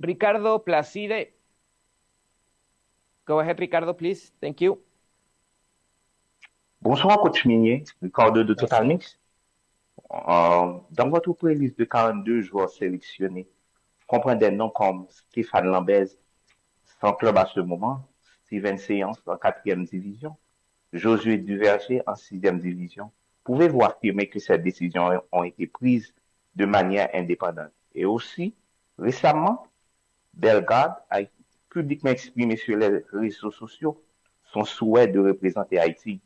Ricardo Placide. Go ahead, Ricardo, please. Thank you. Bonsoir, coach Minier, Ricardo de Total Bonsoir. Mix. Dans votre playlist de 42 joueurs sélectionnés, on comprend des noms comme Stéphane Lambez, sans club à ce moment, Steven Séance en quatrième division, Josué Duverger en sixième division. Pouvez-vous affirmer que ces décisions ont été prises de manière indépendante? Et aussi, récemment, Belgrade a publiquement exprimé sur les réseaux sociaux son souhait de représenter Haïti.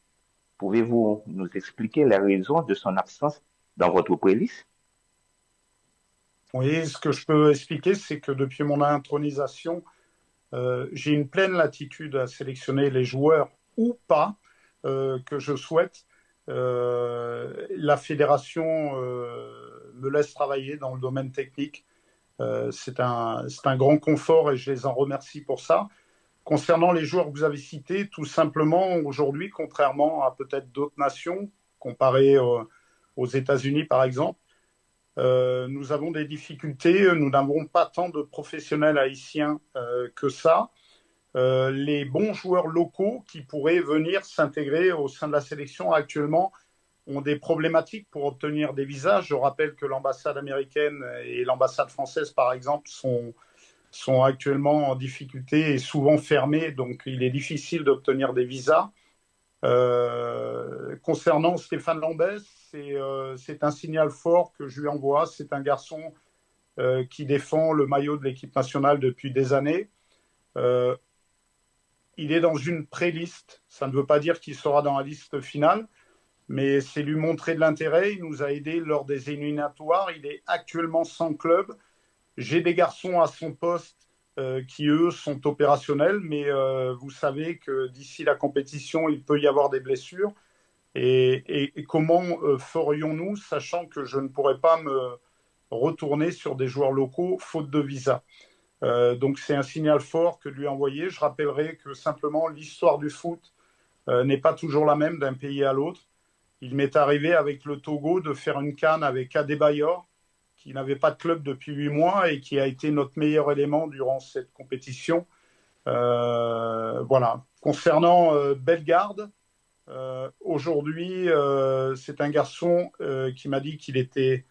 Pouvez-vous nous expliquer les raisons de son absence dans votre playlist? Oui, ce que je peux expliquer, c'est que depuis mon intronisation, j'ai une pleine latitude à sélectionner les joueurs ou pas que je souhaite. La fédération me laisse travailler dans le domaine technique. C'est un grand confort et je les en remercie pour ça. Concernant les joueurs que vous avez cités, tout simplement, aujourd'hui, contrairement à peut-être d'autres nations, comparé aux États-Unis par exemple, nous avons des difficultés. Nous n'avons pas tant de professionnels haïtiens que ça. Les bons joueurs locaux qui pourraient venir s'intégrer au sein de la sélection actuellement ont des problématiques pour obtenir des visas. Je rappelle que l'ambassade américaine et l'ambassade française, par exemple, sont actuellement en difficulté et souvent fermées, donc il est difficile d'obtenir des visas. Concernant Stéphane Lambès, c'est un signal fort que je lui envoie. C'est un garçon qui défend le maillot de l'équipe nationale depuis des années. Euh, il est dans une pré-liste. Ça ne veut pas dire qu'il sera dans la liste finale, mais c'est lui montrer de l'intérêt. Il nous a aidés lors des éliminatoires. Il est actuellement sans club. J'ai des garçons à son poste qui, eux, sont opérationnels, mais vous savez que d'ici la compétition, il peut y avoir des blessures. Et comment ferions-nous, sachant que je ne pourrais pas me retourner sur des joueurs locaux faute de visa. Donc c'est un signal fort que de lui envoyer. Je rappellerai que simplement l'histoire du foot n'est pas toujours la même d'un pays à l'autre. Il m'est arrivé avec le Togo de faire une CAN avec Adebayor, qui n'avait pas de club depuis 8 mois et qui a été notre meilleur élément durant cette compétition. Voilà. Concernant Bellegarde, aujourd'hui, c'est un garçon qui m'a dit qu'il était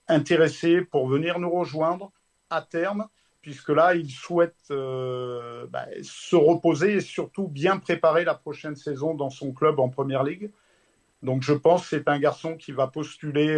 intéressé pour venir nous rejoindre à terme, puisque là, il souhaite se reposer et surtout bien préparer la prochaine saison dans son club en Première Ligue. Donc je pense que c'est un garçon qui va postuler